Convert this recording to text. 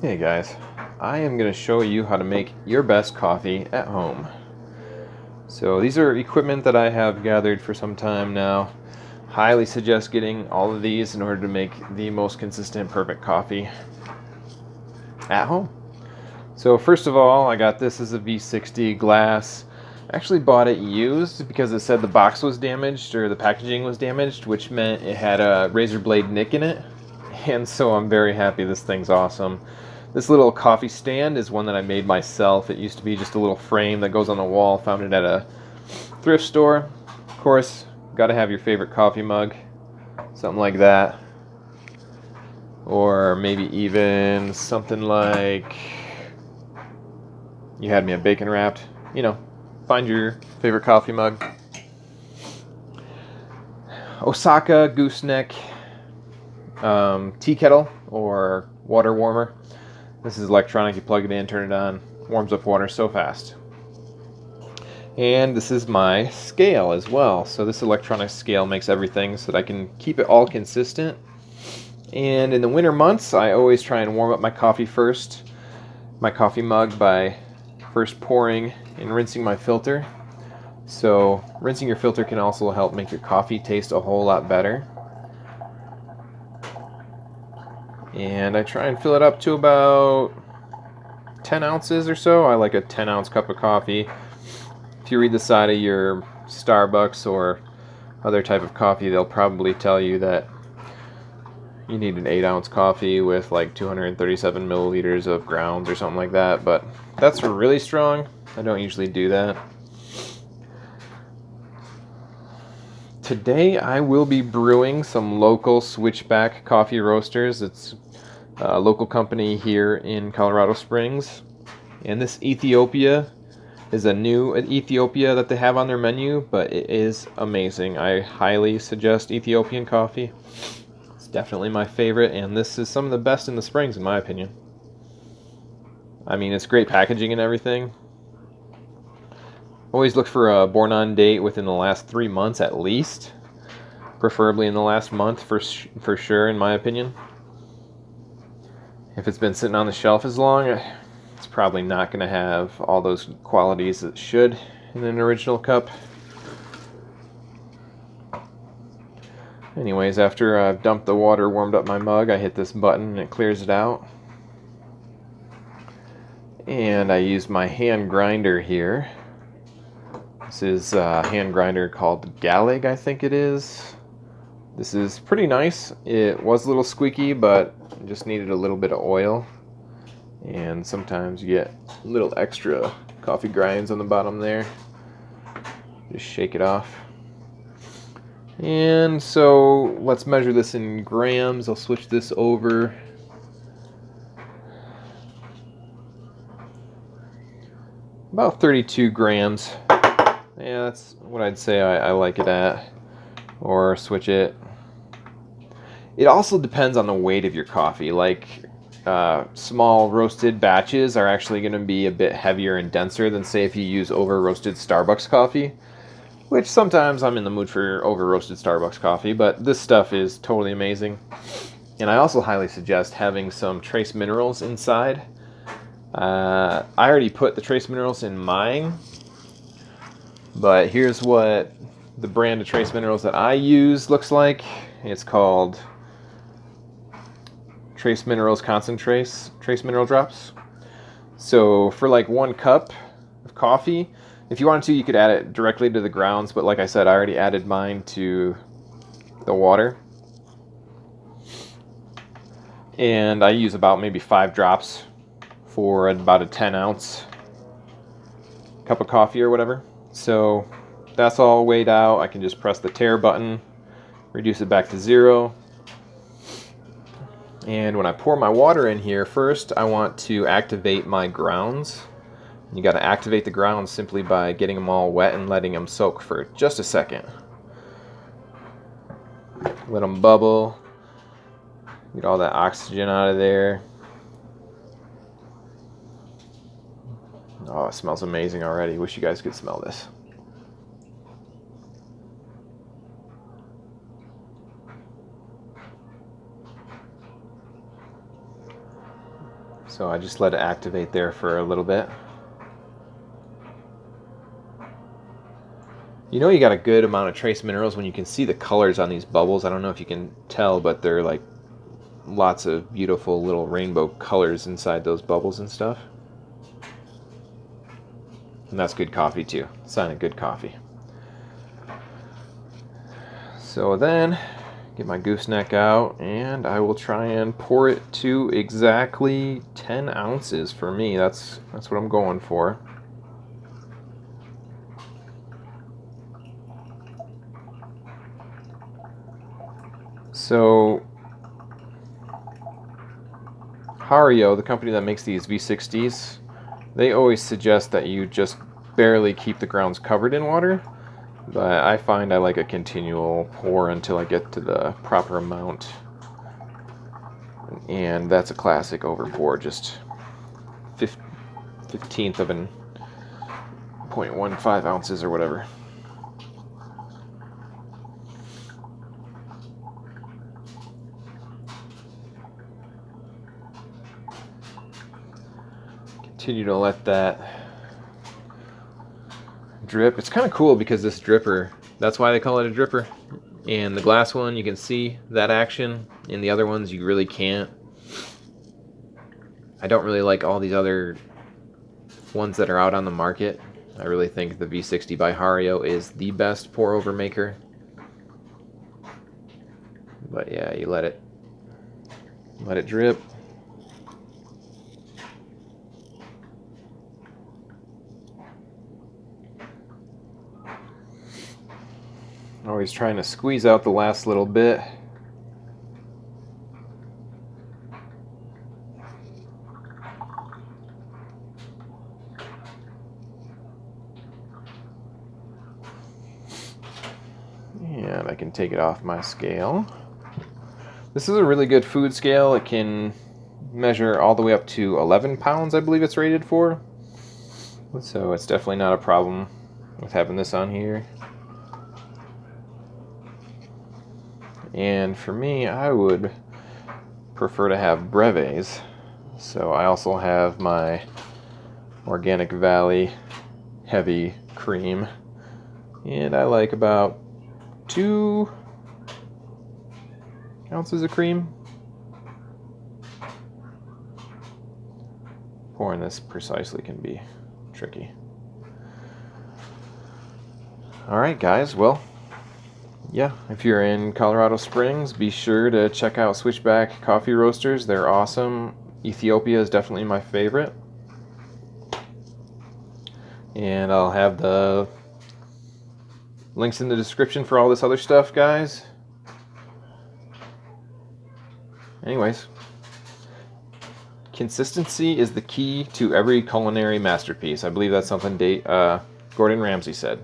Hey guys, I am going to show you how to make your best coffee at home. So these are equipment that I have gathered for some time now. Highly suggest getting all of these in order to make the most consistent, perfect coffee at home. So first of all, I got this as a V60 glass. I actually bought it used because it said the box was damaged or the packaging was damaged, which meant it had a razor blade nick in it. And so I'm very happy. This thing's awesome. This little coffee stand is one that I made myself. It used to be just a little frame that goes on the wall. Found it at a thrift store. Of course, got to have your favorite coffee mug. Something like that. Or maybe even something like, you had me a bacon wrapped. You know, find your favorite coffee mug. Osaka gooseneck tea kettle or water warmer. This is electronic. You plug it in, turn it on, warms up water so fast. And this is my scale as well. So this electronic scale makes everything so that I can keep it all consistent. And in the winter months, I always try and warm up my coffee first, my coffee mug, by first pouring and rinsing my filter. So rinsing your filter can also help make your coffee taste a whole lot better. And I try and fill it up to about 10 ounces or so. I like a 10-ounce cup of coffee. If you read the side of your Starbucks or other type of coffee, they'll probably tell you that you need an 8-ounce coffee with like 237 milliliters of grounds or something like that, but that's really strong. I don't usually do that. Today I will be brewing some local Switchback coffee roasters. It's a local company here in Colorado Springs. And this Ethiopia is a new Ethiopia that they have on their menu, but it is amazing. I highly suggest Ethiopian coffee. It's definitely my favorite, and this is some of the best in the Springs, in my opinion. I mean, it's great packaging and everything. Always look for a born on date within the last 3 months at least. Preferably in the last month for sure, in my opinion. If it's been sitting on the shelf as long, it's probably not going to have all those qualities it should in an original cup. Anyways, after I've dumped the water, warmed up my mug, I hit this button and it clears it out. And I use my hand grinder here. This is a hand grinder called Gallig, I think it is. This is pretty nice. It was a little squeaky, but just needed a little bit of oil. And sometimes you get a little extra coffee grinds on the bottom there. Just shake it off. And so let's measure this in grams. I'll switch this over. About 32 grams. Yeah, that's what I'd say I like it at. Or switch it. It also depends on the weight of your coffee. Like, small roasted batches are actually going to be a bit heavier and denser than, say, if you use over roasted Starbucks coffee. Which sometimes I'm in the mood for over roasted Starbucks coffee, but this stuff is totally amazing. And I also highly suggest having some trace minerals inside. I already put the trace minerals in mine, but here's what the brand of trace minerals that I use looks like. It's called Trace Minerals Concentrates, Trace Mineral Drops. So for like 1 cup of coffee, if you wanted to, you could add it directly to the grounds, but like I said, I already added mine to the water. And I use about maybe 5 drops for about a 10-ounce cup of coffee or whatever. So that's all weighed out. I can just press the tare button, reduce it back to 0. And when I pour my water in here, first I want to activate my grounds. You got to activate the grounds simply by getting them all wet and letting them soak for just a second. Let them bubble. Get all that oxygen out of there. Oh, it smells amazing already. Wish you guys could smell this. So I just let it activate there for a little bit. You know you got a good amount of trace minerals when you can see the colors on these bubbles. I don't know if you can tell, but they're like lots of beautiful little rainbow colors inside those bubbles and stuff. And that's good coffee too. Sign of good coffee. So then, get my gooseneck out, and I will try and pour it to exactly 10 ounces for me. That's what I'm going for. So, Hario, the company that makes these V60s, they always suggest that you just barely keep the grounds covered in water. But I find I like a continual pour until I get to the proper amount. And that's a classic over pour, just 15th of an 0.15 ounces or whatever. Continue to let that drip. It's kind of cool because this dripper, that's why they call it a dripper. And the glass one, you can see that action. In the other ones, you really can't. I don't really like all these other ones that are out on the market. I really think the V60 by Hario is the best pour over maker. But yeah, you let it drip. Always trying to squeeze out the last little bit. And I can take it off my scale. This is a really good food scale. It can measure all the way up to 11 pounds, I believe it's rated for. So it's definitely not a problem with having this on here. And for me, I would prefer to have breves. So I also have my Organic Valley heavy cream. And I like about 2 ounces of cream. Pouring this precisely can be tricky. Alright guys, well, yeah, if you're in Colorado Springs, be sure to check out Switchback Coffee Roasters. They're awesome. Ethiopia is definitely my favorite. And I'll have the links in the description for all this other stuff, guys. Anyways, consistency is the key to every culinary masterpiece. I believe that's something Gordon Ramsay said.